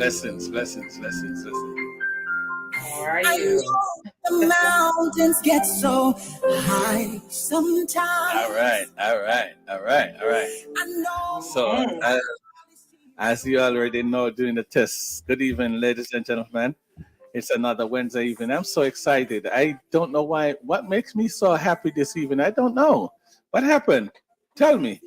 Blessings, blessings, blessings, blessings. How are I you? know the mountains get so high All sometimes. right, all right, all right, all right. I know So, Hmm. as you already know, doing the test. Good evening, ladies and gentlemen. It's another Wednesday evening. I'm so excited. I don't know why. What makes me so happy this evening? I don't know. What happened? Tell me.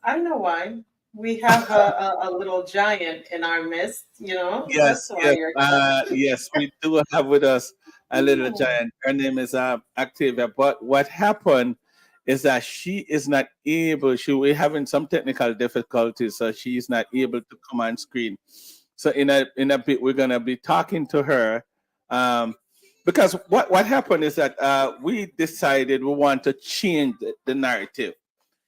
I know why. We have a little giant in our midst, you know. That's Yes, why yes, you're excited. yes. We do have with us a little Hmm. giant. Her name is Activia. But what happened is that she is not able. We're having some technical difficulties, so she is not able to come on screen. So in a bit, we're gonna be talking to her, um, because what happened is that we decided we want to change the narrative.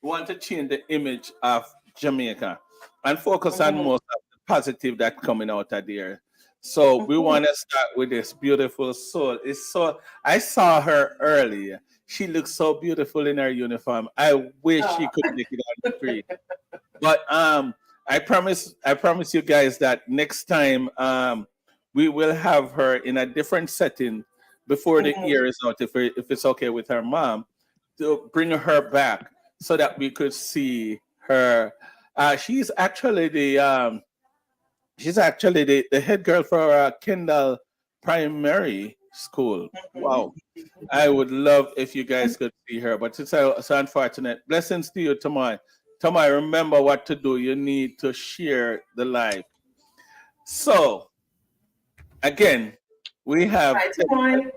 We want to change the image of Jamaica and focus on Hmm. most of the positive that coming out of there. So we Hmm. want to start with this beautiful soul. It's so I saw her earlier. She looks so beautiful in her uniform. I wish she Oh, could make it on the screen. But I promise you guys that next time we will have her in a different setting before the hmm. year is out, if it's okay with her mom, to bring her back so that we could see her. She's actually the head girl for Kendall Primary School. Hmm. Wow. I would love if you guys could see her, but it's so unfortunate. Blessings to you, Tamai. Tamai, remember what to do. You need to share the live. So, again, we have Hi, Tamari.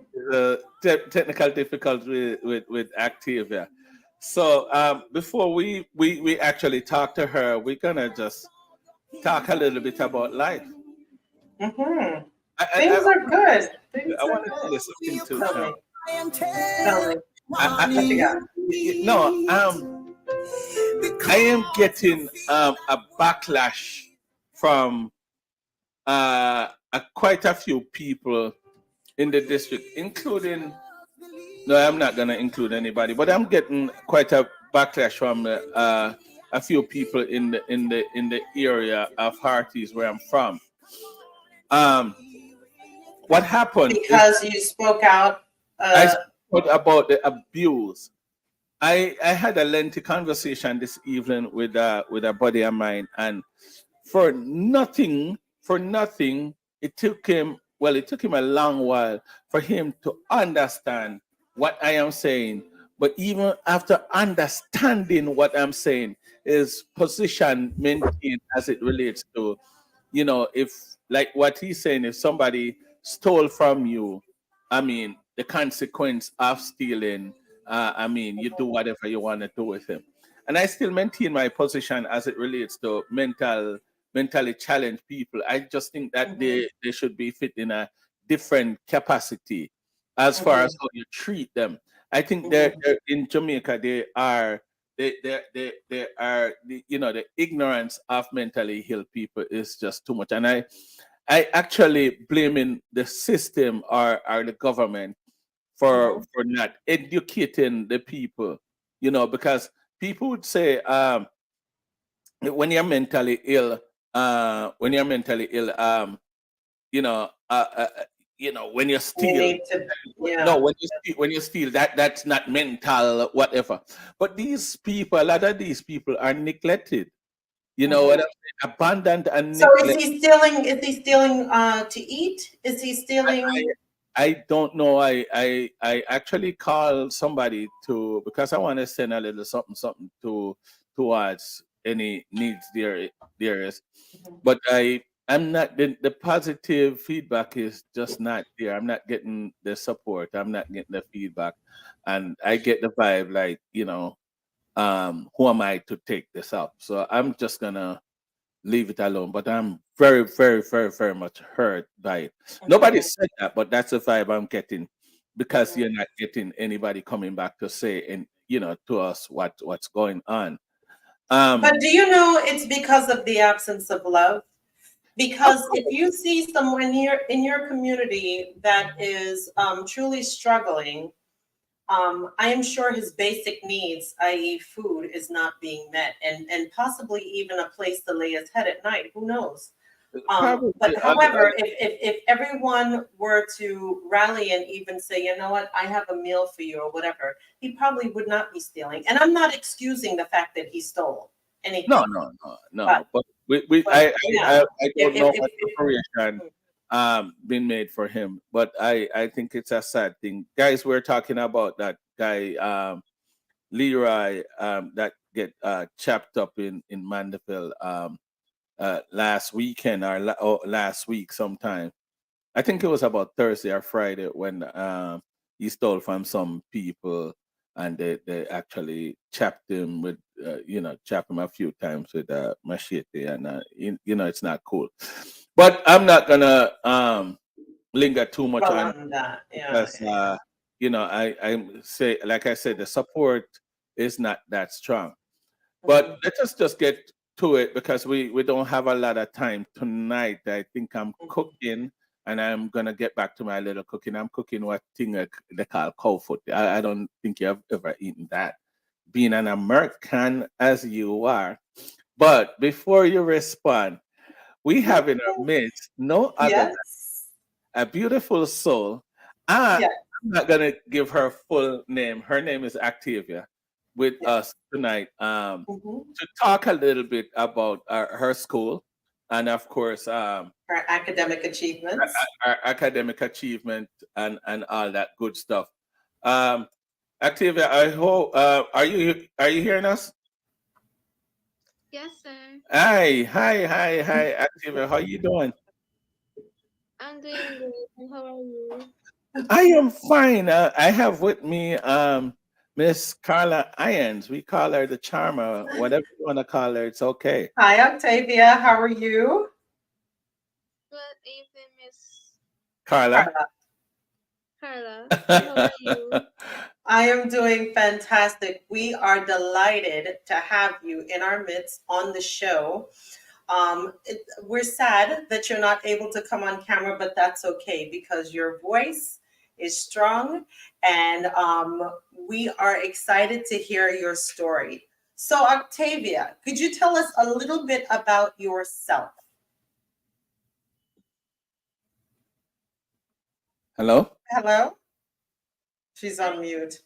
technical difficulties with Activia. So, before we actually talk to her, we're going to just talk a little bit about life. Hmm. I, I, I, Things are good. Things I are want to tell good. you something too, Tell Tam. me. I am Tell me. What you wanting got? you No, I am because you getting feel a backlash from quite a few people in the district, including. No, I'm not gonna include anybody, but I'm getting quite a backlash from a few people in the area of Hearties where I'm from. Um, what happened is Because you spoke out. I Uh. spoke about the abuse. I had a lengthy conversation this evening with a buddy of mine, and for nothing, it took him a long while for him to understand what I am saying. But even after understanding what I'm saying, his position maintained as it relates to, if like what he's saying, if somebody stole from you, I mean, the consequence of stealing, I mean, you do whatever you want to do with him. And I still maintain my position as it relates to mentally challenged people. I just think that Mhm. they should be fit in a different capacity as far as Mhm. how you treat them. I think Mhm. they're in Jamaica. The ignorance of mentally ill people is just too much, and I actually blaming the system or the government Mhm. for not educating the people, because people would say, when you're mentally ill, you know, uh, uh, uh, when you You steal, need to, no, yeah. when you steal, that's not mental, whatever. But these people, a lot of these people are neglected. You know what Mhm. I'm saying? Abandoned and So is neglected. he stealing? Is he stealing to eat? Is he stealing? I don't know. I actually called somebody because I want to send a little something something towards any needs there is, but I'm not the positive feedback is just not there. I'm not getting the support. I'm not getting the feedback, and I get the vibe like, who am I to take this up? So I'm just gonna leave it alone. But I'm very, very, very, very much hurt by it. Nobody Mhm. said that, but that's the vibe I'm getting because Mhm. you're not getting anybody coming back to say and to us what's going on. Um, But do you know it's because of the absence of love? of Because if course, you see someone in your community that is truly struggling, I am sure his basic needs, i.e., food, is not being met, and possibly even a place to lay his head at night. Who knows? Probably. But however, if everyone were to rally and even say, you know what, I have a meal for you or whatever, he probably would not be stealing. And I'm not excusing the fact that he stole No, anything, no, no, but no. But we yeah, I if don't know if what preparation been made for him, but I think it's a sad thing. Guys, we're talking about that guy Leroy that get chopped up in Mandeville last weekend or last week sometime. I think it was about Thursday or Friday when he stole from some people and they actually chapped him with chap him a few times with a machete and it's not cool. But I'm not gonna linger too much well on on that, yeah, because yeah, yeah. I say, like I said, the support is not that strong. But Mhm, let us just get to it because we don't have a lot of time tonight. I think I'm mhm. cooking and I'm gonna get back to my little cooking. I'm cooking what thing they call cow foot. I don't think you've ever eaten that. Being an American as you are. But before you respond, we have in our midst no other than Yes, a beautiful soul. I'm yeah, not gonna give her full name. Her name is Activia with yeah. us tonight Mhm. to talk a little bit about her school and of course Our academic achievements. our academic achievement and all that good stuff. Um, Activia, I hope are you hearing us? Yes, sir. Hi, Activia. How you doing? I'm doing good. And how are you? I am fine. I have with me Miss Carla Irons. We call her the Charmer. Whatever you want to call her, it's okay. Hi, Octavia. How are you? Good evening, Miss Carla. Carla. Carla. And how are you? I am doing fantastic. We are delighted to have you in our midst on the show. We're sad that you're not able to come on camera, but that's okay because your voice is strong and we are excited to hear your story. So, Octavia, could you tell us a little bit about yourself? Hello. Hello? She's Hi. on mute.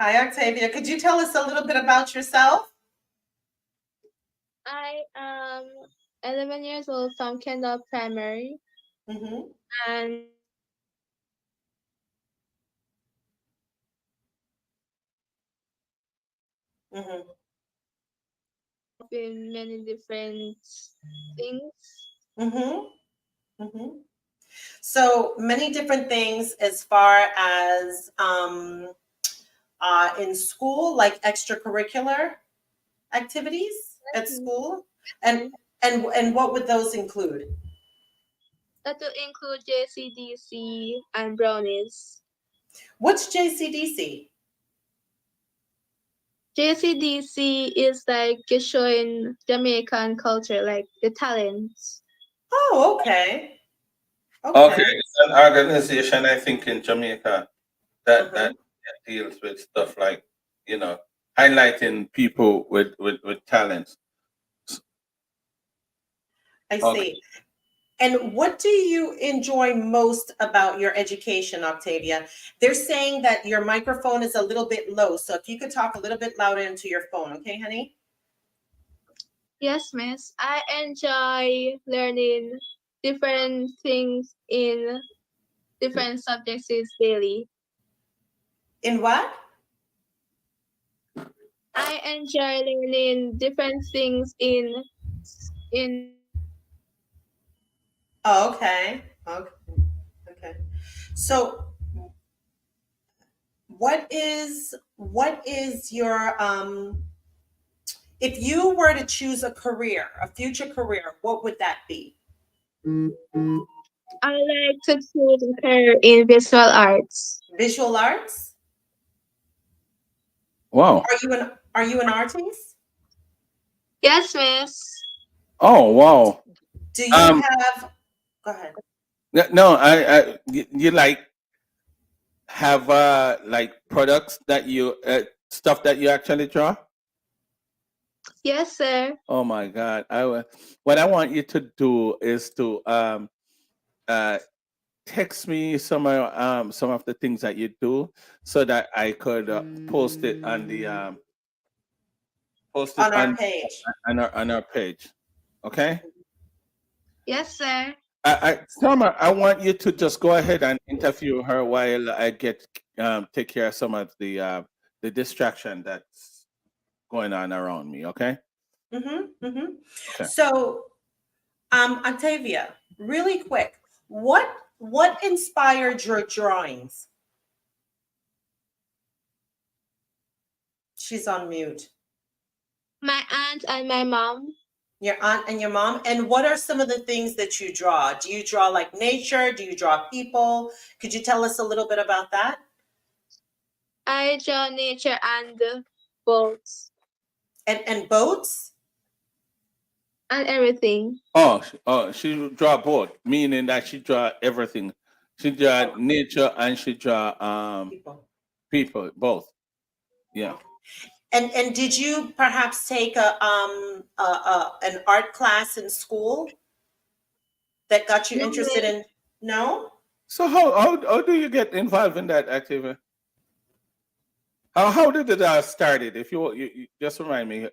Hi, Octavia. Could you tell us a little bit about yourself? I am 11 years old from Kendall Primary, Mm-hmm. and Mm-hmm. in many different things. Mm-hmm. Mm-hmm. So many different things as far as in school, like extracurricular activities Yes, at miss. school, Miss. and what would those include? That will include JCDC and brownies. What's JCDC? JCDC is like just showing Jamaican culture, like the talents. Oh, okay, Okay, okay. it's an organization I think in Jamaica that Uh-huh. deals with stuff like you know highlighting people with talents. I Okay. see. And what do you enjoy most about your education, Octavia? They're saying that your microphone is a little bit low, so if you could talk a little bit louder into your phone, okay, honey? Yes, miss. I enjoy learning different things in different subjects daily. In what? I enjoy learning different things in Oh, okay. Okay. Okay. So what is your if you were to choose a career, a future career, what would that be? I like to choose a career in visual arts. Visual arts? Wow. Are you an artist? Yes, miss. Oh wow. Do you Um. have go ahead. No. You like have like products that you stuff that you actually draw. Yes, sir. Oh my God! What I want you to do is to uh, text me some of the things that you do, so that I could post it on the post it On our page. on our page. Okay. Yes, sir. Summer, I want you to just go ahead and interview her while I get take care of some of the distraction that's going on around me. Okay. Mm-hmm, mm-hmm. Okay. So, Octavia, really quick, what inspired your drawings? She's on mute. My aunt and my mom. Your aunt and your mom. And what are some of the things that you draw? Do you draw like nature? Do you draw people? Could you tell us a little bit about that? I draw nature and boats And boats? and everything. She draw both, meaning that she draw everything. She draw Oh, nature and she draw people. people both. Yeah. Okay. And did you perhaps take an art class in school that got you No, interested in? No? So how do you get involved in that activity? How did it started? If you just remind me.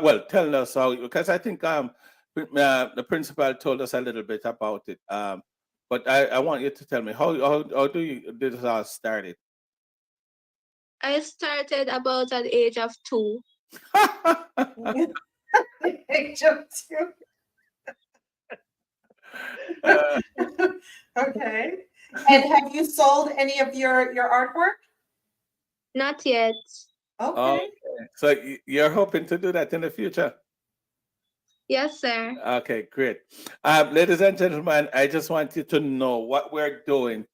Well, tell us how, because I think the principal told us a little bit about it. But I want you to tell me how do you did it all started? I started about at the age of 2. Age of two. Uh, Okay. And have you sold any of your artwork? Not yet. okay. Okay. So you're hoping to do that in the future? Yes, sir. Okay, great. Ladies and gentlemen, I just want you to know what we're doing.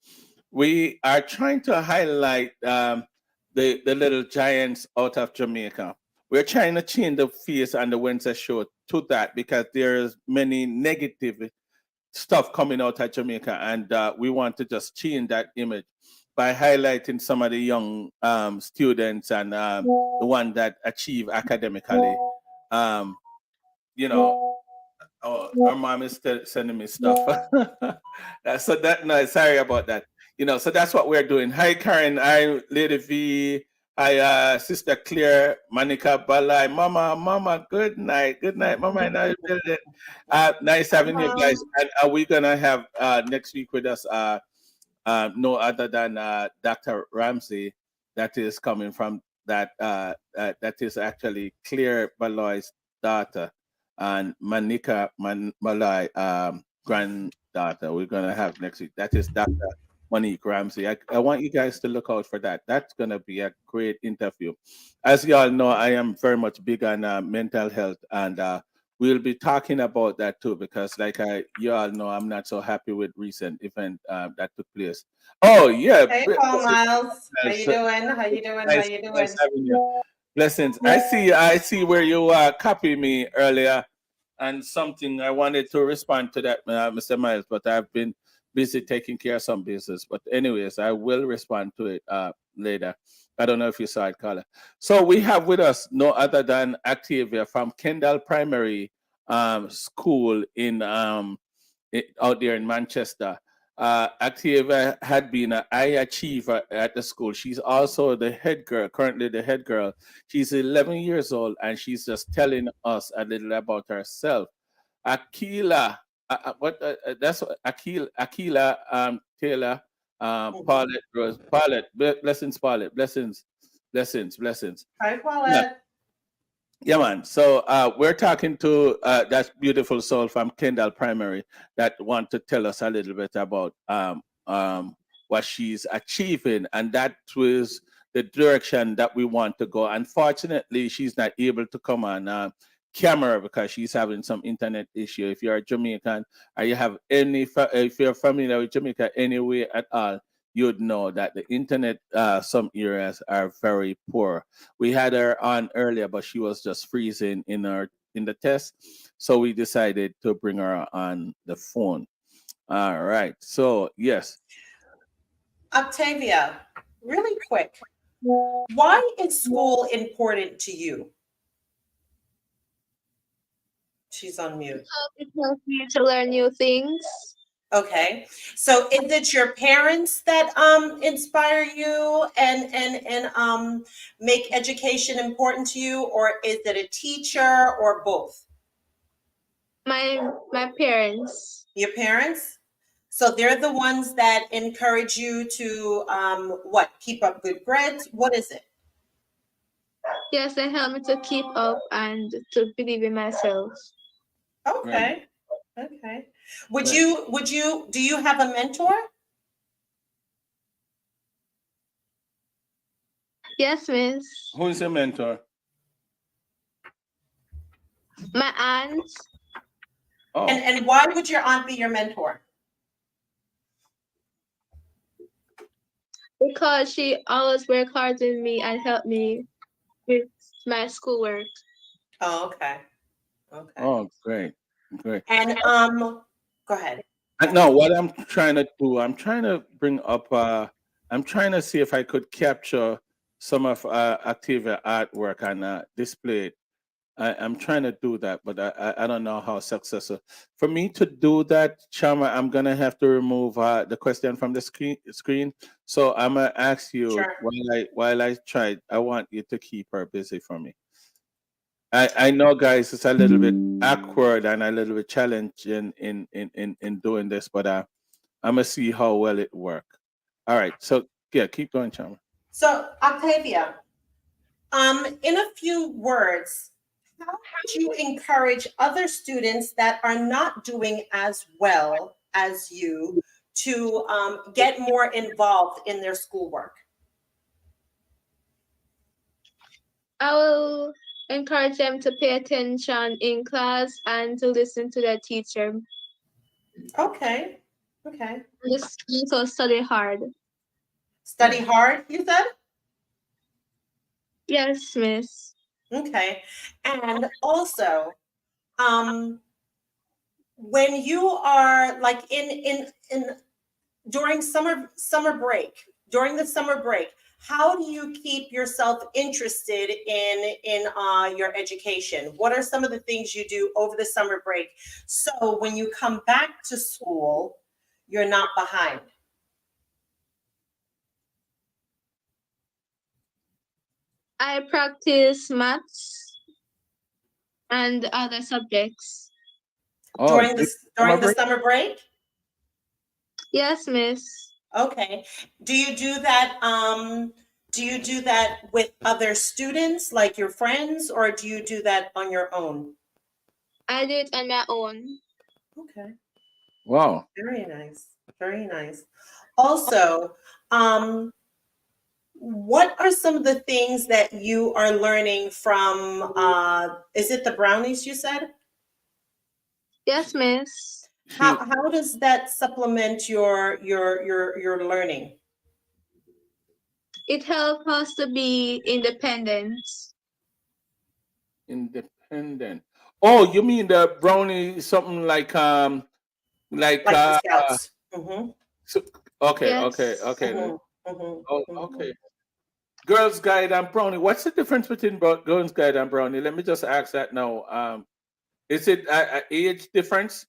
We are trying to highlight the little giants out of Jamaica. We're trying to change the face on the Wednesday show to that, because there's many negative stuff coming out of Jamaica, and we want to just change that image by highlighting some of the young students and the one that achieve academically. Um, you know, oh, our mom is still sending me stuff. So that no, sorry about that. So that's what we're doing. Hi Karen, hi Lady V, hi Sister Claire, Monica Balai, Mama, good night, Mama. And I building. Nice Hi, having you guys. Mom. And are we gonna have next week with us no other than Dr. Ramsey, that is coming from that is actually Claire Baloy's daughter, and Manika Malay granddaughter. We're gonna have next week. That is Dr. Monique Ramsey. I want you guys to look out for that. That's gonna be a great interview. As you all know, I am very much big on mental health, and we'll be talking about that too, because like you all know, I'm not so happy with recent event that took place. Oh yeah, Hey, Paul Miles. How you nice, doing? How you doing? How you nice doing? having you. Blessings. I see where you copy me earlier, and something I wanted to respond to that, Mr. Miles, but I've been busy taking care of some business. But anyways, I will respond to it later. I don't know if you saw it, Carla. So we have with us no other than Activia from Kendall Primary School in out there in Manchester. Activa had been a high achiever at the school. She's also the head girl, currently the head girl. She's 11 years old, and she's just telling us a little about herself. Akila, that's Akila Taylor, Mhm. Paulette Rose, Paulette, blessings, Paulette, blessings. Hi, Yeah, Paulette. yeah, man. So we're talking to that beautiful soul from Kendall Primary that want to tell us a little bit about what she's achieving, and that was the direction that we want to go. Unfortunately, she's not able to come on camera because she's having some internet issue. If you're a Jamaican or you have if you're familiar with Jamaica anyway at all, you'd know that the internet some areas are very poor. We had her on earlier, but she was just freezing in the test, so we decided to bring her on the phone. All right. So yes. Octavia, really quick. Why is school important to you? She's on mute. It helps me to learn new things. Okay. So is it your parents that inspire you and make education important to you, or is it a teacher, or both? My parents. Your parents? So they're the ones that encourage you to what? Keep up good grades? What is it? Yes, they help me to keep up and to believe in myself. Right. Okay. Okay. Right. Do you have a mentor? Yes, miss. Who is your mentor? My aunt, Oh, And why would your aunt be your mentor? because she always work hard with me and help me with my schoolwork. Oh, okay. Okay. oh, great, great. And go ahead. Go No, ahead. what I'm trying to do, I'm trying to bring up. I'm trying to see if I could capture some of Octavia artwork and display it. I'm trying to do that, but I don't know how successful. For me to do that, Chama, I'm gonna have to remove the question from the screen. So I'm gonna ask you Sure. while I try. I want you to keep her busy for me. I know, guys, it's a little bit awkward and a little bit challenging in doing this, but I'm gonna see how well it work. All right, so yeah, keep going, Chama. So, Octavia, in a few words, how would you encourage other students that are not doing as well as you to get more involved in their schoolwork? I will encourage them to pay attention in class and to listen to their teacher. Okay. Okay. Just also study hard. Study hard, you said? Yes, miss. Okay. And also, um, when you are like in during summer break, during the summer break, how do you keep yourself interested in your education? What are some of the things you do over the summer break so when you come back to school, you're not behind? I practice maths and other subjects. Oh, during did this summer during the break? summer break? Yes, miss. Okay. Do you do that? Do you do that with other students, like your friends, or do you do that on your own? I do it on my own. Okay. Wow. Very nice. Very nice. Also, um, what are some of the things that you are learning from? Is it the brownies you said? Yes, miss. She How does that supplement your learning? It helps us to be independent. independent. Oh, you mean the brownie? Something like Like the scouts. Mm-hmm. so, okay, okay, Yes. okay. Mm-hmm. Oh, Mm-hmm. Mm-hmm. okay. Girls Guide and Brownie. What's the difference between Girls Guide and Brownie? Let me just ask that now. Is it a age difference?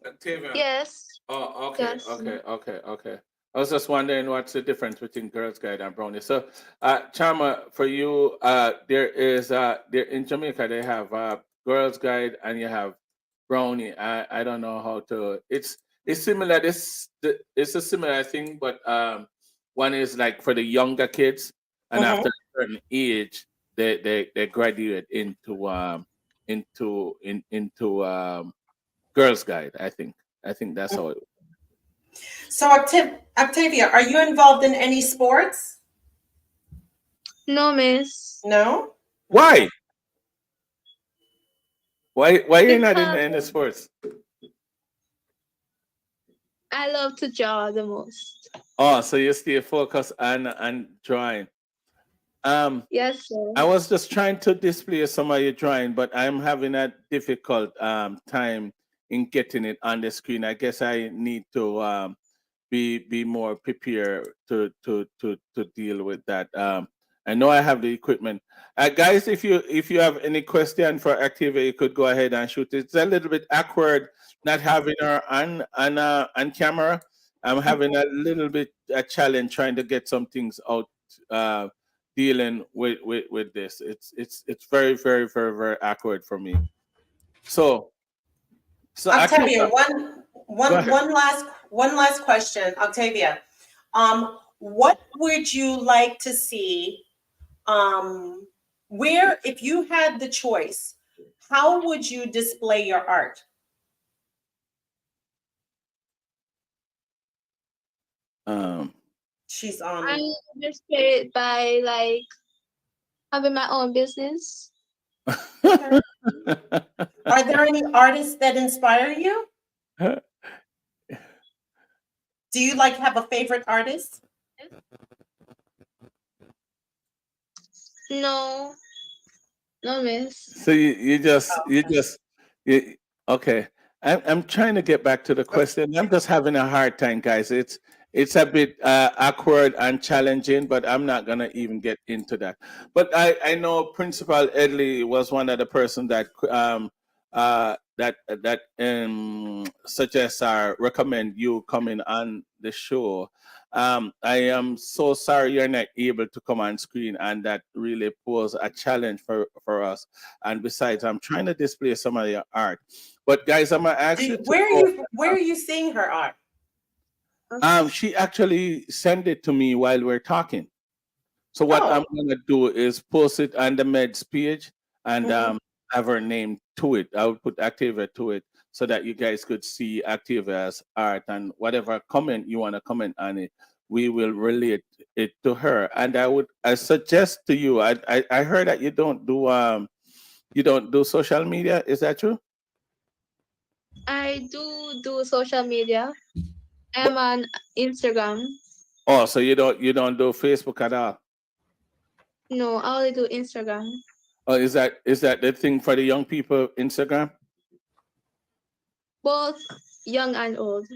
Octavia. Yes. Oh, okay, Yes. okay, okay, okay. I was just wondering what's the difference between Girls Guide and Brownie. So, Chama, for you, there is there in Jamaica they have Girls Guide and you have Brownie. I don't know how to. It's similar. It's a similar thing, but one is like for the younger kids, and after Mm-hmm. a certain age, they graduate into Girls Guide. I think that's how it. So, Octavia, are you involved in any sports? No, miss. No? Why? Okay. Why you're not in Because the sports? I love to draw the most. Oh, so you stay focused on drawing. Um, Yes, sir. I was just trying to display some of your drawing, but I'm having a difficult time in getting it on the screen. I guess I need to be more prepared to deal with that. I know I have the equipment. Guys, if you have any question for Activa, you could go ahead and shoot. It's a little bit awkward not having her on camera. I'm having a little bit a challenge trying to get some things out, uh, dealing with this. It's very very very very awkward for me. So Octavia, Activa, go ahead. one last question, Octavia. What would you like to see? Where, if you had the choice, how would you display your art? Um, She's I display it by like having my own business. Okay. Are there any artists that inspire you? Do you like have a favorite artist? No, no, miss. So you just Oh, you okay. just you, okay. I'm trying to get back to the question. I'm just having a hard time, guys. It's a bit awkward and challenging, but I'm not gonna even get into that. But I know Principal Edley was one of the person that suggests or recommend you coming on the show. I am so sorry you're not able to come on screen, and that really pose a challenge for us. And besides, I'm trying to display some of your art. But guys, I'm gonna ask you to go. Where are you seeing her art? She actually sent it to me while we're talking. So what I'm Oh, gonna do is post it on the Meds page and mhm. have her name to it. I would put Activa to it so that you guys could see Activa's art, and whatever comment you want to comment on it, we will relate it to her. And I suggest to you. I heard that you don't do social media. Is that true? I do social media. But, I'm on Instagram. oh, so you don't do Facebook at all? No, I only do Instagram. Oh, is that the thing for the young people? Instagram? Both young and old.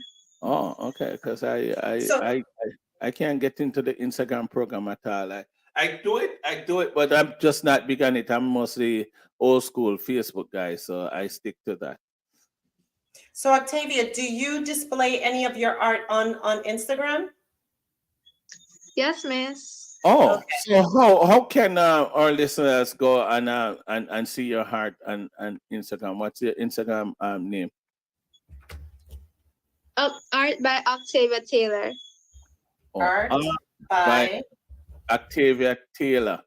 Oh, okay. Because So I can't get into the Instagram program at all. I do it, but I'm just not big on it. I'm mostly old school Facebook guy, so I stick to that. so Octavia, do you display any of your art on Instagram? Yes, miss. Oh, Okay. so how can our listeners go and see your heart on Instagram? What's your Instagram name? Art by Octavia Taylor. Oh, Art by by Octavia Taylor.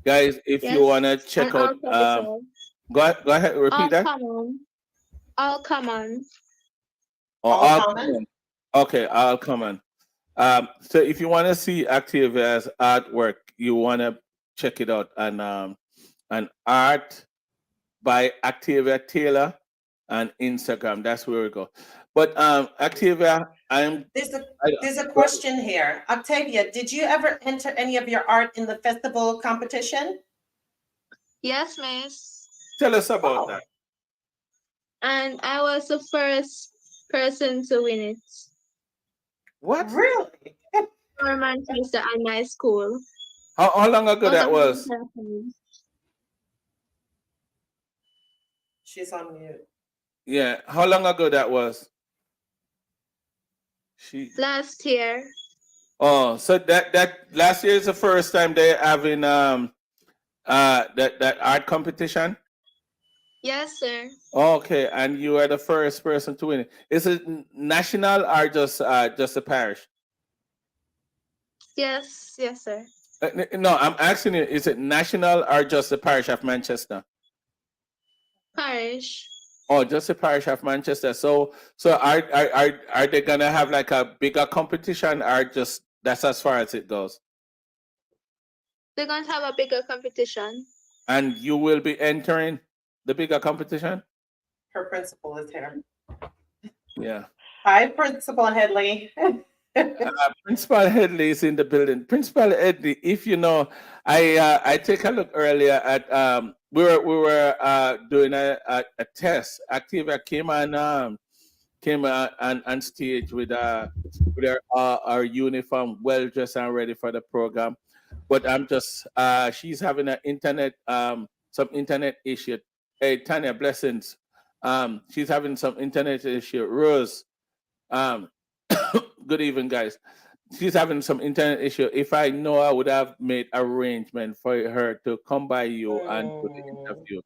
Guys, if you Yes, wanna and check all out capital. go ahead, repeat All that. common. All common. Or All all Common. common. Okay, all common. So if you want to see Activia's artwork, you want to check it out on art by Activia Taylor on Instagram. That's where we go. But Activia, There's a I, there's a go- question here. Octavia, did you ever enter any of your art in the festival competition? Yes, miss. tell us about Oh, that. And I was the first person to win it What? really? for Manchester and my school. How long ago I was that among was? the first. She's on mute. Yeah, how long ago that was? She. Last year. Oh, so that last year is the first time they're having that art competition. Yes, sir. Okay, and you are the first person to win it. Is it national or just a parish? Yes, yes, sir. No, I'm asking you, is it national or just the parish of Manchester? Parish. Oh, just the parish of Manchester. So are they gonna have like a bigger competition or just that's as far as it goes? They're going to have a bigger competition. And you will be entering the bigger competition? Her principal is here. Yeah. Hi, Principal Headley. Principal Headley is in the building. Principal Headley, if you know, I take a look earlier at we were doing a test. Activa came on stage with our uniform, well dressed and ready for the program. but I'm just she's having an internet some internet issue. Hey Tanya, blessings. She's having some internet issue. Rose, um, good evening, guys. She's having some internet issue. If I know, I would have made arrangement for her to come by you and do the Mm. interview.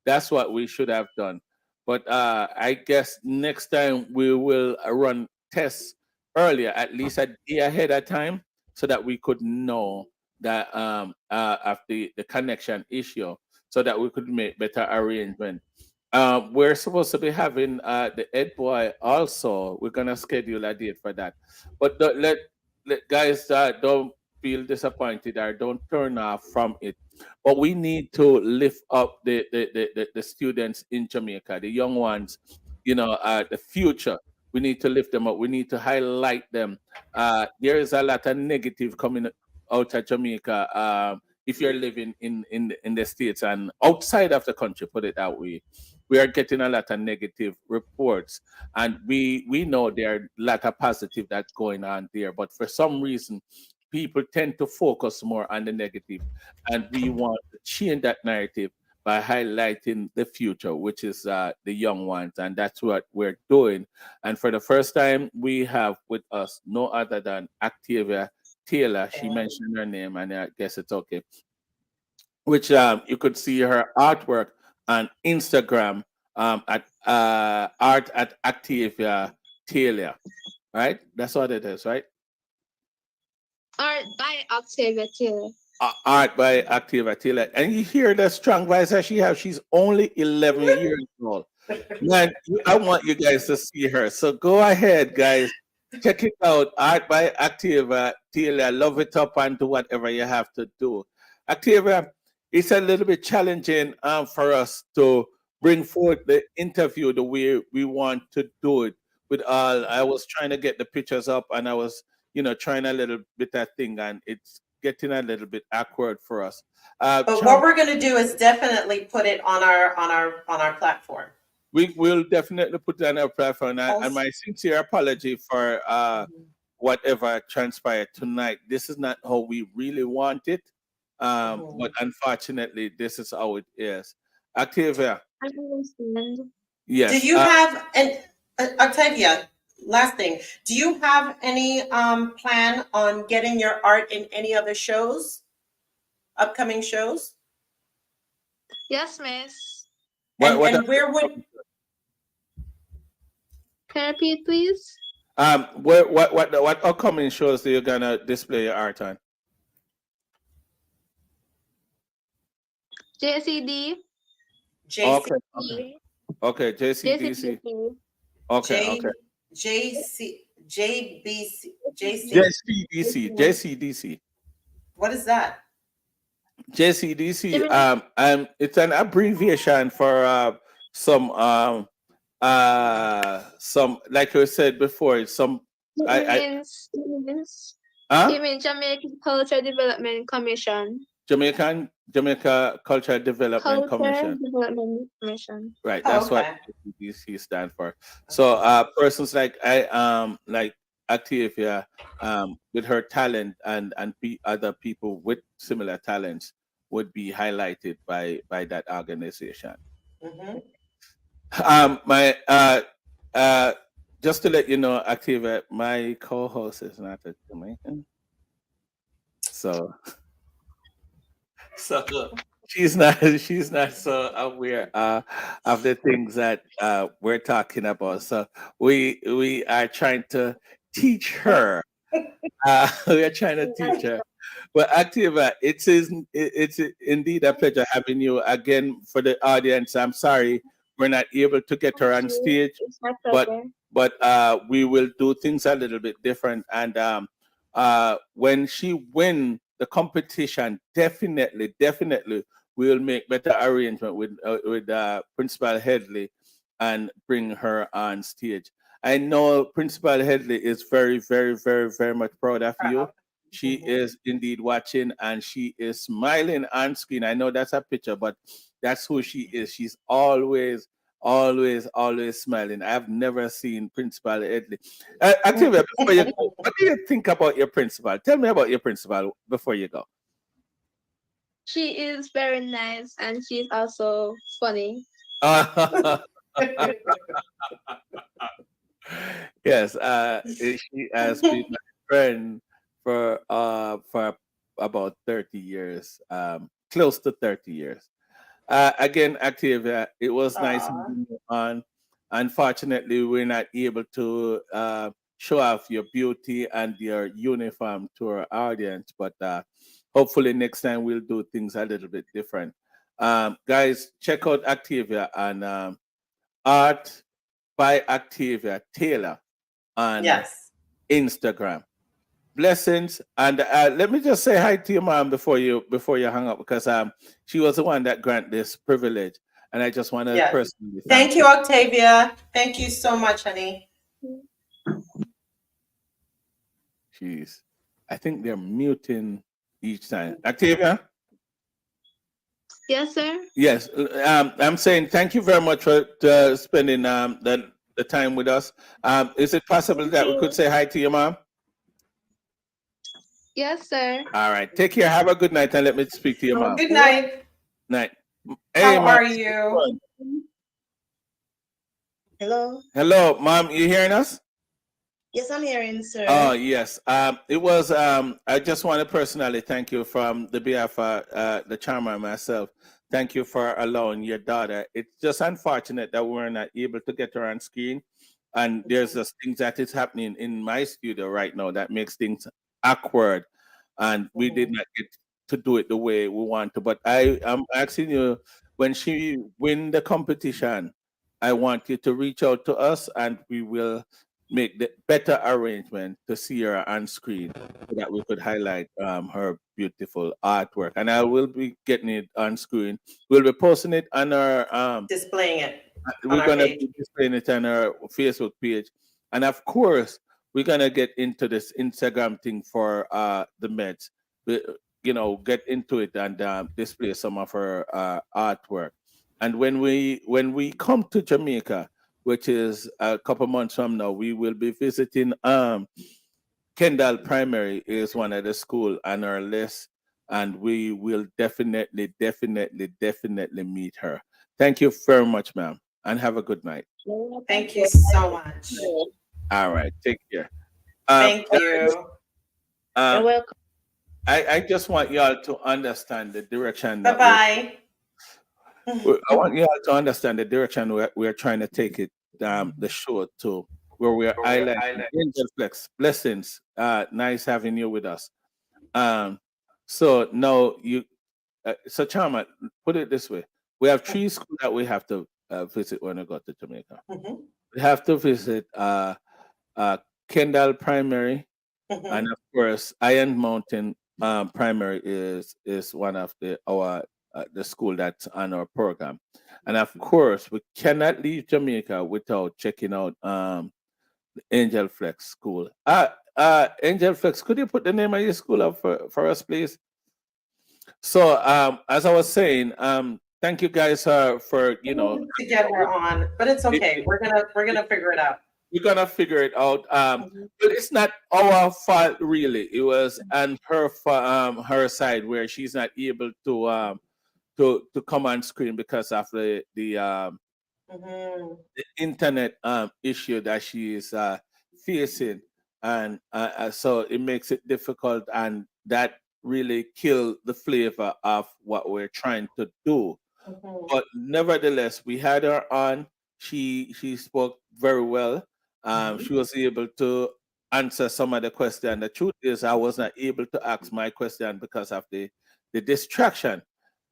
That's what we should have done. But I guess next time we will run tests earlier, at least a day ahead of time, so that we could know that of the connection issue, so that we could make better arrangement. We're supposed to be having the Ed Boy also. We're gonna schedule a date for that. But let guys don't feel disappointed or don't turn off from it. But we need to lift up the students in Jamaica, the young ones, the future. We need to lift them up. We need to highlight them. There is a lot of negative coming out of Jamaica. If you're living in the states and outside of the country, put it that way, we are getting a lot of negative reports, and we know there are a lot of positive that's going on there, but for some reason people tend to focus more on the negative, and we want to change that narrative by highlighting the future, which is the young ones, and that's what we're doing. And for the first time, we have with us no other than Activia Taylor. She Okay. mentioned her name, and I guess it's okay, which you could see her artwork on Instagram at art at Activia Taylor, right? That's what it is, right? Or by Octavia Taylor. Art by Activia Taylor. And you hear the strong voice that she has. She's only 11 years old. Man, I want you guys to see her. So go ahead, guys. Check it out. Art by Activia Taylor. Love it up and do whatever you have to do. Activia, it's a little bit challenging for us to bring forth the interview the way we want to do it. With all, I was trying to get the pictures up, and I was, trying a little bit that thing, and it's getting a little bit awkward for us. But Cham, what we're going to do is definitely put it on our platform. we will definitely put it on our platform, and Also, my sincere apology for mhm, whatever transpired tonight. This is not how we really want it, but mhm. unfortunately, this is how it is. Octavia, I understand. Do yes. you have and Octavia? Last thing, do you have any plan on getting your art in any other shows, upcoming shows? Yes, miss. What what And where would Can you repeat, please? what upcoming shows are you gonna display your art on? JCD. JC Okay, okay, okay. JCDC. JCD. Okay, okay. J JC JBC JC? JCDC. JCDC. What is that? JCDC. Even It's an abbreviation for some, like you said before, some it I means it means huh it means Jamaican Culture Development Commission. Jamaica Cultural Development Culture Commission. Development Commission. Right, Oh, that's what okay. JCDC stand for. So Okay. persons like like Activia with her talent and other people with similar talents would be highlighted by that organization. Hmm. My uh just to let you know, Activia, my co-host is not a Jamaican, so so she's not so aware of the things that we're talking about. So we are trying to teach her. We are trying to teach her. But Activa, it's indeed a pleasure having you again. For the audience, I'm sorry we're not able to get her Thank on you. stage, It's my but pleasure. we will do things a little bit different. And when she win the competition, definitely we will make better arrangement with Principal Headley and bring her on stage. I know Principal Headley is very much proud of you. She Hmm. is indeed watching, and she is smiling on screen. I know that's a picture, but that's who she is. She's always smiling. I've never seen Principal Headley. Activia, before you go, what do you think about your principal? Tell me about your principal before you go. She is very nice and she's also funny. Yes, she has been my friend for about 30 years, close to 30 years. Again, Activia, it was nice Aw. having you on. Unfortunately, we're not able to show off your beauty and your uniform to our audience, but hopefully next time we'll do things a little bit different. Guys, check out Activia and Art by Activia Taylor on Yes. Instagram. Blessings, and let me just say hi to your mom before you hang up because she was the one that grant this privilege, and I just want to Yes. personally thank Thank her. you, Octavia. Thank you so much, honey. Jeez, I think they're muting each time. Octavia, Yes, sir? yes, I'm saying thank you very much for spending the time with us. Is it possible Thank that we could you. say hi to your mom? Yes, sir. All right, take care. Have a good night, and let me speak to your mom. Good night. Night. Hey, How mom. are you? Hello. Hello, mom. You hearing us? Yes, I'm hearing, Oh sir. yes. It was. I just want to personally thank you from the behalf of the charmer and myself. Thank you for allowing your daughter. It's just unfortunate that we're not able to get her on screen, and there's just things that is happening in my studio right now that makes things awkward, and we did Mhm. not get to do it the way we want to. But I am asking you, when she win the competition, I want you to reach out to us, and we will make the better arrangement to see her on screen so that we could highlight her beautiful artwork. And I will be getting it on screen. We'll be posting it on our Displaying it on we're our gonna page. be displaying it on our Facebook page. And of course, we're gonna get into this Instagram thing for the Mets. We, get into it and display some of her artwork. And when we come to Jamaica, which is a couple months from now, we will be visiting Kendall Primary is one of the school on our list, and we will definitely, definitely, definitely meet her. Thank you very much, ma'am, and have a good night. You're welcome, Thank you sir. so much. All right, take care. Thank Guys, you. You're um, welcome. I just want y'all to understand the direction Bye that we're. bye. I want y'all to understand the direction we're trying to take it. The show to where we're highlighting Angel Flex blessings. Nice having you with us. Um, so now so Chama, put it this way: we have three schools that we have to visit when we go to Jamaica. Mhm. We have to visit uh, Kendall Primary, and Mhm. of course, Iron Mountain Primary is one of the school that's on our program, and of course, we cannot leave Jamaica without checking out Angel Flex School. Angel Flex, could you put the name of your school up for us, please? So, as I was saying, thank you guys for We need to get her on, but it's it, okay. it, We're gonna figure it out. we're gonna figure it out. Mhm. But it's not our fault really. It was on her side where she's not able to come on screen because of Mhm. the internet issue that she is facing, and so it makes it difficult, and that really kill the flavor of what we're trying to do. Mhm. But nevertheless, we had her on. She spoke very well. Mhm. She was able to answer some of the question. The truth is, I was not able to ask my question because of the distraction,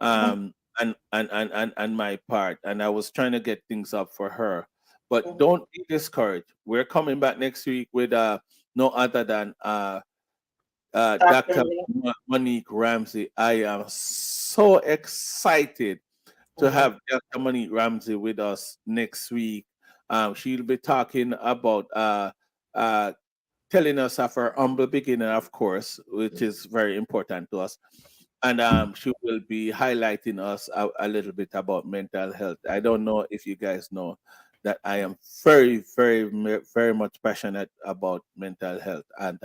Mhm. and my part, and I was trying to get things up for her. But Mhm. don't be discouraged. We're coming back next week with no other than Dr. Dr. Lee. Monique Ramsey. I am so excited to Mhm. have Dr. Monique Ramsey with us next week. She'll be talking about uh, telling us of her humble beginning, of course, which is very important to us. And she will be highlighting us a little bit about mental health. I don't know if you guys know that I am very, very, very much passionate about mental health. And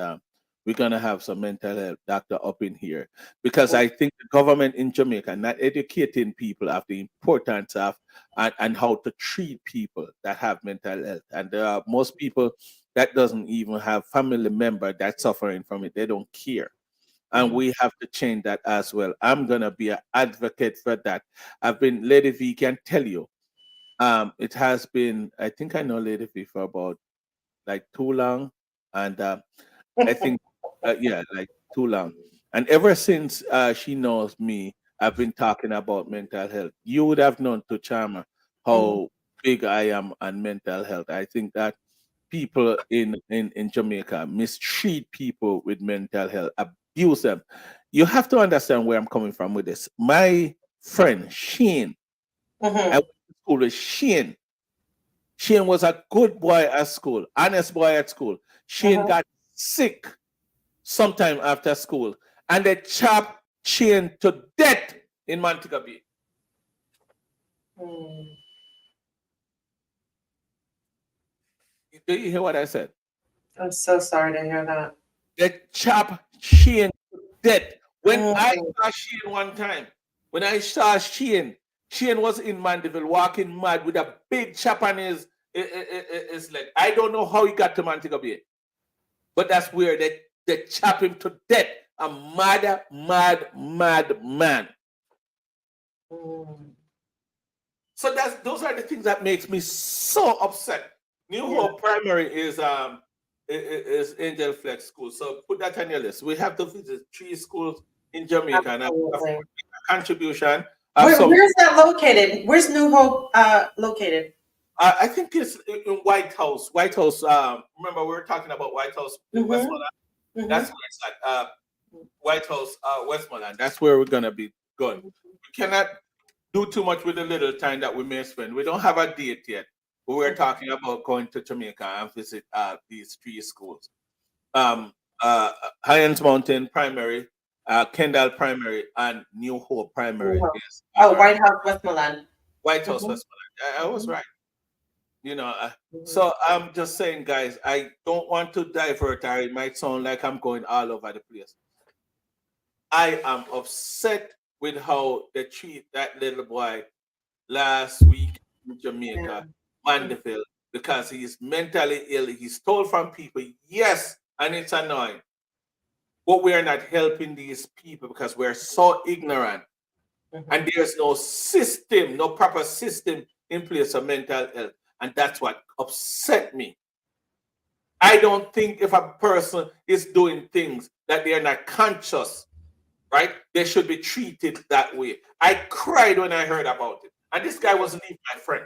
we're going to have some mental health doctor up in here, because I think the government in Jamaica not educating people of the importance of and how to treat people that have mental health. And there are most people that doesn't even have family member that's suffering from it. They don't care. And we have to change that as well. I'm going to be an advocate for that. I've been, Lady V can tell you, it has been, I think I know Lady V for about like too long. And I think, yeah, like too long. And ever since she knows me, I've been talking about mental health. You would have known to Charmer how big I am on mental health. I think that people in Jamaica mistreat people with mental health, abuse them. You have to understand where I'm coming from with this. My friend Shane, I went to school with Shane. Shane was a good boy at school, honest boy at school. Shane got sick sometime after school, and they chopped Shane to death in Montego Bay. Do you hear what I said? I'm so sorry to hear that. They chopped Shane to death. When I saw Shane one time, when I saw Shane, Shane was in Mandeville walking mad with a big chop on his leg. I don't know how he got to Montego Bay, but that's where they chop him to death. A mad man. So those are the things that makes me so upset. New Hope Primary is Angel Flex School. So put that on your list. We have to visit 3 schools in Jamaica and have a contribution. Where's that located? Where's New Hope located? I think it's in White House. White House. Remember, we were talking about White House in Westmoreland. That's where it's like. White House, Westmoreland. That's where we're gonna be going. We cannot do too much with the little time that we may spend. We don't have a date yet, but we're talking about going to Jamaica and visit these 3 schools. Highlands Mountain Primary, Kendall Primary, and New Hope Primary. Is White House, Westmoreland. White House, Westmoreland. I was right. You know, so I'm just saying, guys, I don't want to divert, or it might sound like I'm going all over the place. I am upset with how they treat that little boy last week in Jamaica, Mandeville, because he's mentally ill. He's stole from people, yes, and it's annoying. But we're not helping these people because we're so ignorant. And there's no system, no proper system in place for mental health. And that's what upset me. I don't think if a person is doing things that they're not conscious, right, they should be treated that way. I cried when I heard about it. And this guy wasn't even my friend.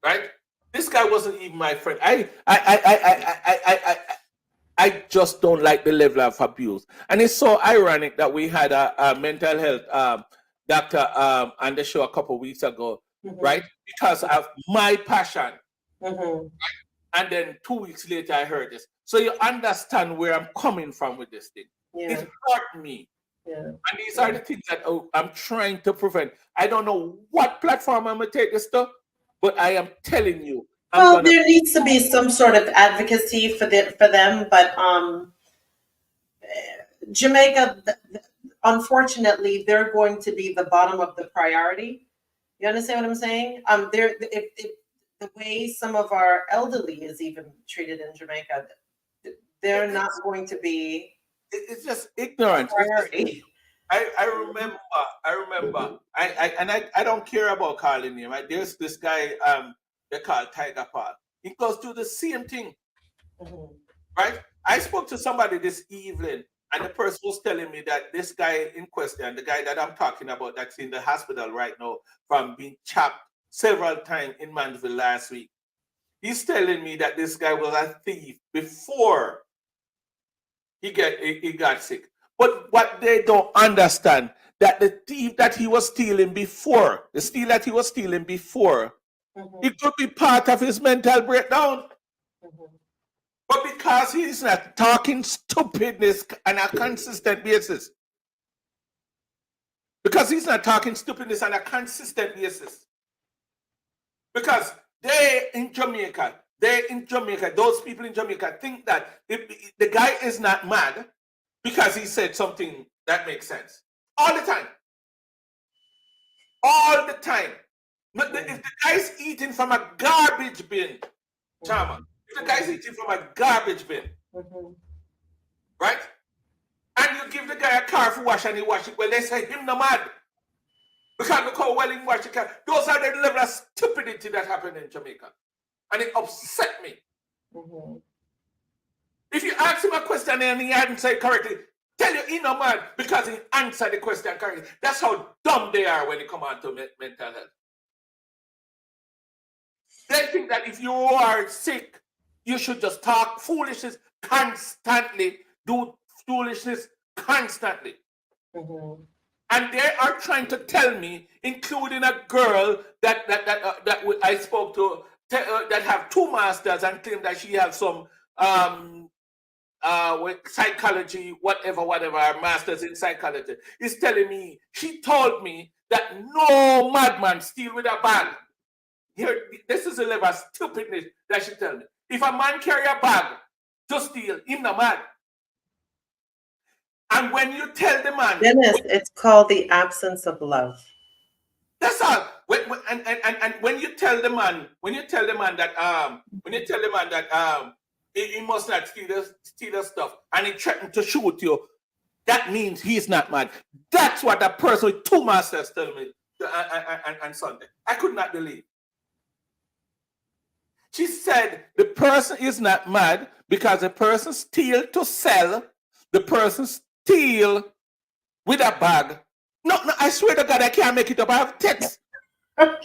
Right? This guy wasn't even my friend. I just don't like the level of abuse. And it's so ironic that we had a mental health doctor on the show a couple of weeks ago, right? Because of my passion. Right? And then 2 weeks later, I heard this. So you understand where I'm coming from with this thing. It hurt me. And these are the things that I'm trying to prevent. I don't know what platform I'm going to take this to, but I am telling you. There needs to be some sort of advocacy for them, but Jamaica, unfortunately, they're going to be the bottom of the priority. You understand what I'm saying? If the way some of our elderly is even treated in Jamaica, they're not going to be. It's just ignorant. I remember. I don't care about calling him. There's this guy they call Tiger Paul. He goes through the same thing, right? I spoke to somebody this evening, and the person was telling me that this guy in question, the guy that I'm talking about, that's in the hospital right now from being chopped several times in Mandeville last week. He's telling me that this guy was a thief before he got sick. But what they don't understand, that the thief that he was stealing before, the steal that he was stealing before, it could be part of his mental breakdown. But because he's not talking stupidness on a consistent basis. Because he's not talking stupidness on a consistent basis. Because they in Jamaica, they in Jamaica, those people in Jamaica think that if the guy is not mad because he said something that makes sense. All the time. All the time. But if the guy's eating from a garbage bin, Chama, if the guy's eating from a garbage bin, right? And you give the guy a car for wash and he wash it, well, they say him no mad. Because look how well he wash the car. Those are the level of stupidity that happened in Jamaica. And it upset me. If you ask him a question and he hadn't said correctly, tell you he no mad because he answered the question correctly. That's how dumb they are when it comes on to mental health. They think that if you are sick, you should just talk foolishness constantly, do foolishness constantly. And they are trying to tell me, including a girl that I spoke to, that have 2 masters and claim that she has some with psychology, whatever, masters in psychology, is telling me, she told me that no madman steal with a bag. Here, this is a level of stupidness that she tell me. If a man carry a bag to steal, him not mad. And when you tell the man, Dennis, it's called the absence of love. That's all. And when you tell the man, that he must not steal the stuff, and he threatened to shoot you, that means he's not mad. That's what that person with 2 masters told me on Sunday. I could not believe. She said the person is not mad because the person steal to sell, the person steal with a bag. No, I swear to God, I can't make it up. I have text. I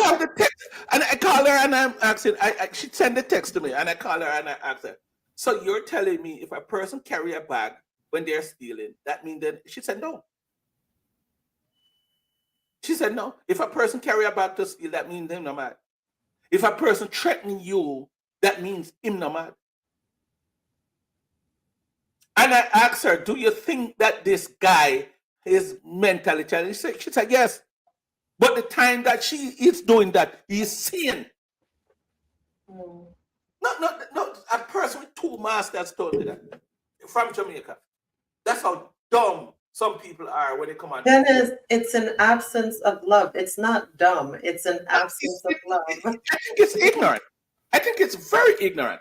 have the text. And I call her and I'm asking, she sent the text to me and I call her and I ask her, so you're telling me if a person carry a bag when they're stealing, that means that, she said no. She said no. If a person carry a bag to steal, that means they're not mad. If a person threatening you, that means him not mad. And I asked her, do you think that this guy is mentally challenged? She said yes. But the time that she is doing that, he's seeing. No, a person with 2 masters told me that from Jamaica. That's how dumb some people are when they come on. Dennis, it's an absence of love. It's not dumb. It's an absence of love. I think it's ignorant. I think it's very ignorant.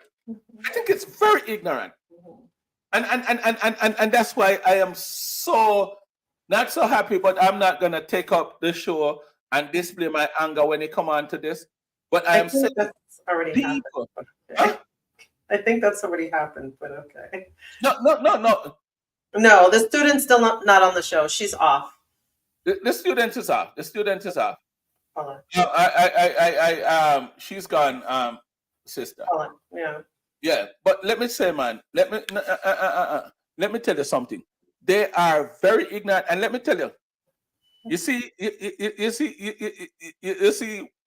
And that's why I am so not so happy, but I'm not gonna take up the show and display my anger when they come on to this. But I am saying that's already people. happened. I think that's already happened, but okay. No. No, the student's still not on the show. She's off. The student is off. Hold I she's gone, sister. on. Yeah. Yeah, but let me say, man, let me tell you something. They are very ignorant, and let me tell you, you see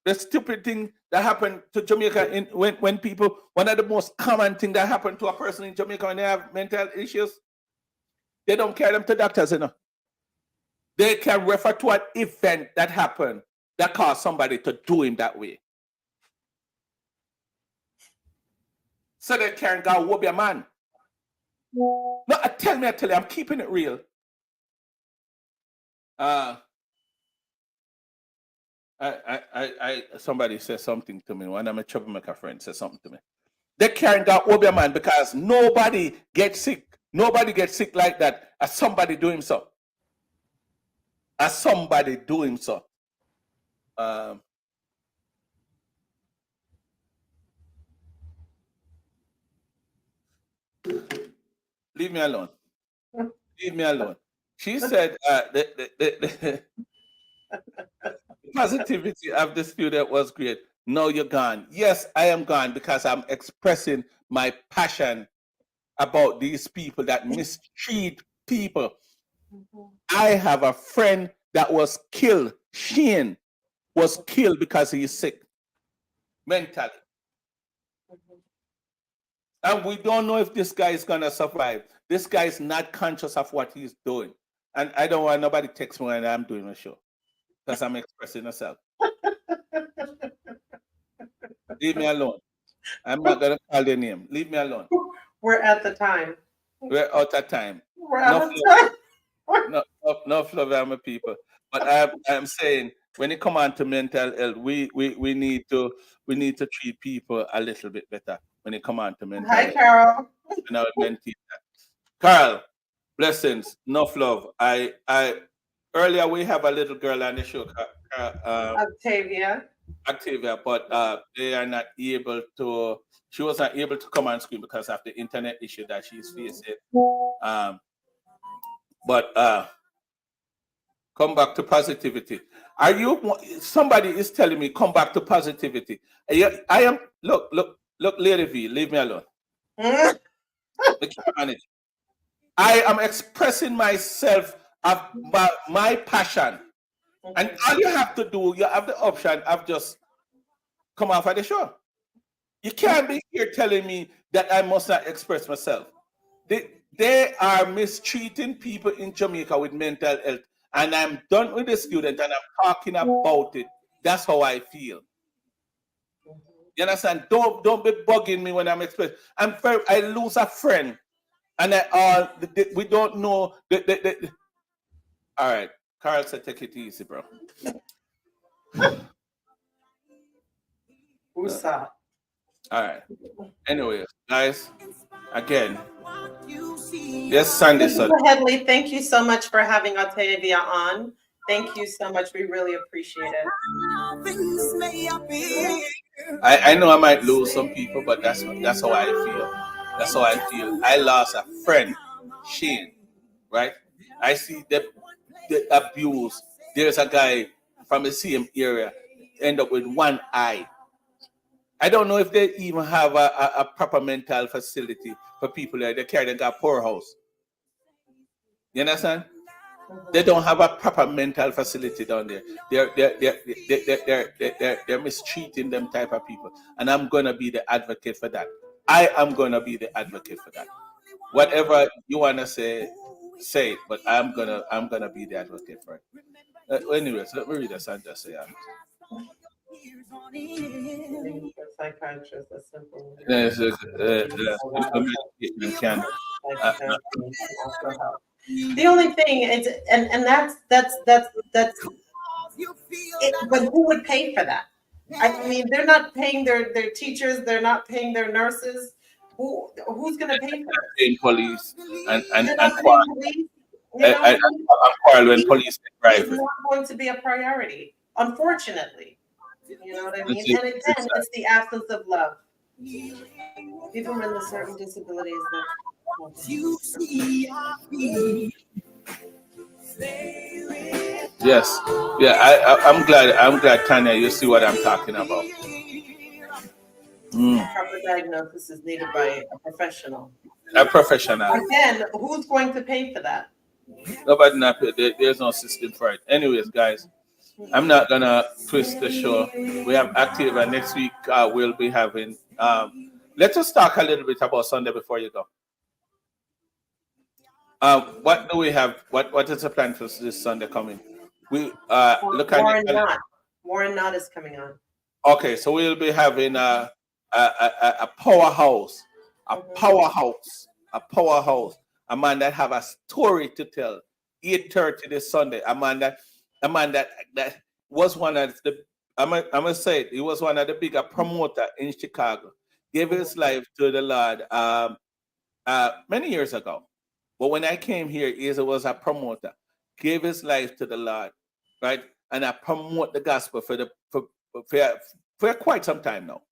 the stupid thing that happened to Jamaica when people, one of the most common thing that happened to a person in Jamaica when they have mental issues, they don't carry them to doctors, They can refer to an event that happened that caused somebody to do him that way. So they can go whoop your man. No, tell you, I'm keeping it real. Somebody said something to me. One of my troublemaker friends said something to me. They can't go whoop your man because nobody gets sick. Nobody gets sick like that as somebody doing so. Leave me alone. She said the positivity of the student was great. No, you're gone. Yes, I am gone because I'm expressing my passion about these people that mistreat people. I have a friend that was killed. Shane was killed because he's sick mentally. And we don't know if this guy is going to survive. This guy is not conscious of what he's doing. And I don't want nobody text me when I'm doing a show because I'm expressing myself. Leave me alone. I'm not gonna call your name. Leave me alone. We're at the time. We're out of time. We're No out of flow, time. no flow, my people. But I'm saying when it come on to mental health, we need to treat people a little bit better when it come on to mental Hi, health. Carol. And I would mentee that. Carl, blessings, no love. I earlier we have a little girl on the show, Octavia. Octavia, but they are not able to. She was not able to come on screen because of the internet issue that she's facing. Um, but come back to positivity. Are you? Somebody is telling me come back to positivity. I am. Look, Lady V, leave me alone. Mm. Look, manage. I am expressing myself of my passion. And all you have to do, you have the option of just come off of the show. You can't be here telling me that I must not express myself. They are mistreating people in Jamaica with mental health. And I'm done with the student and I'm talking about it. That's how I feel. You understand? Don't be bugging me when I'm expressing. I lose a friend. And we don't know. All right. Carl said, take it easy, bro. Usa. All right. Anyways, guys, again, yes, Sunday. Headley, thank you so much for having Octavia on. Thank you so much. We really appreciate it. I know I might lose some people, but that's how I feel. That's how I feel. I lost a friend, Shane, right? I see the abuse. There's a guy from the same area end up with one eye. I don't know if they even have a proper mental facility for people there. They carry got poorhouse. You understand? They don't have a proper mental facility down there. They're mistreating them type of people, and I'm gonna be the advocate for that. I am gonna be the advocate for that. Whatever you wanna say it, but I'm gonna be the advocate for it. Anyways, let me read this and just say Psychiatrist, that's simple. can. The only thing is, and that's it, but who would pay for that? I mean, they're not paying their teachers, they're not paying their nurses. Who's going to pay for it? Paying police and They're not paying police. You know, and quarrel when police get it's private. not going to be a priority, unfortunately. You know what I mean? And again, it's the absence of love. People with certain disabilities that. Yes, yeah. I'm glad, Tanya. You see what I'm talking about. Proper diagnosis is needed by a professional. A professional. Again, who's going to pay for that? Nobody not pay. There's no system for it. Anyways, guys, I'm not gonna twist the show. We have active, and next week we'll be having. Let's just talk a little bit about Sunday before you go. What do we have? What is the plan for this Sunday coming? We look at Warren Knott. Warren Knott is coming on. Okay, so we'll be having a powerhouse, a powerhouse, a man that have a story to tell. 8:30 this Sunday. A man that was one of the. I'm gonna say it. He was one of the bigger promoter in Chicago. Gave his life to the Lord many years ago. But when I came here, he was a promoter. Gave his life to the Lord, right? And I promote the gospel for quite some time now.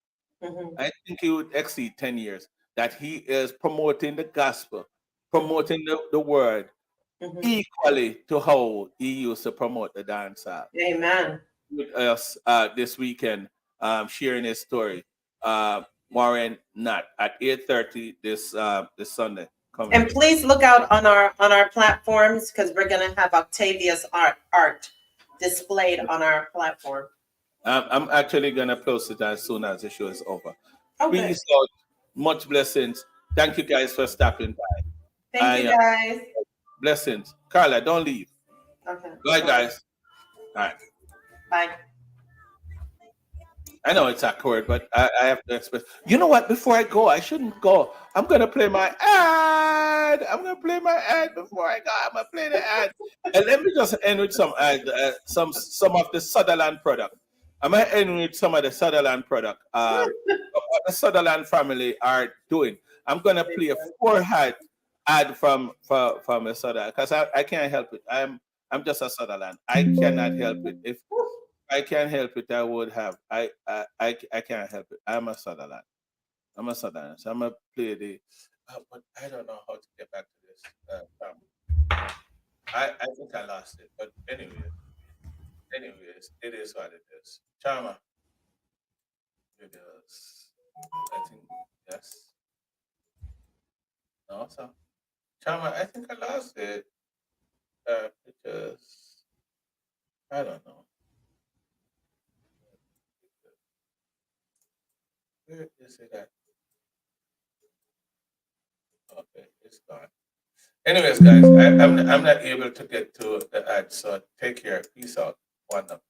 I think he would exceed 10 years that he is promoting the gospel, promoting the word equally to how he used to promote the dancehall. Amen. With us this weekend, sharing his story. Warren Knott at 8:30 this Sunday. And please look out on our platforms because we're gonna have Octavia's art displayed on our platform. I'm actually gonna post it as soon as the show is over. Okay. Peace out. Much blessings. Thank you guys for stopping by. Thank you guys. Blessings. Carla, don't leave. Okay. Bye guys. All right. Bye. I know it's awkward, but I have to express. You know what? Before I go, I shouldn't go. I'm gonna play my ad. I'm gonna play my ad before I go. I'm gonna play the ad, and let me just end with some ad. Some of the Sutherland product. I'm gonna end with some of the Sutherland product. What the Sutherland family are doing. I'm gonna play a four ad from a Sutherland because I can't help it. I'm just a Sutherland. I cannot help it. If I can't help it, I would have. I can't help it. I'm a Sutherland. I'm a Sutherland. So I'm gonna play the. But I don't know how to get back to this. I think I lost it. But anyways, it is what it is. Charma, it is. I think yes. No, so Charma, I think I lost it. Because I don't know. Where is it at? Okay, it's gone. Anyways, guys, I'm not able to get to the ad, so take care. Peace out. One up.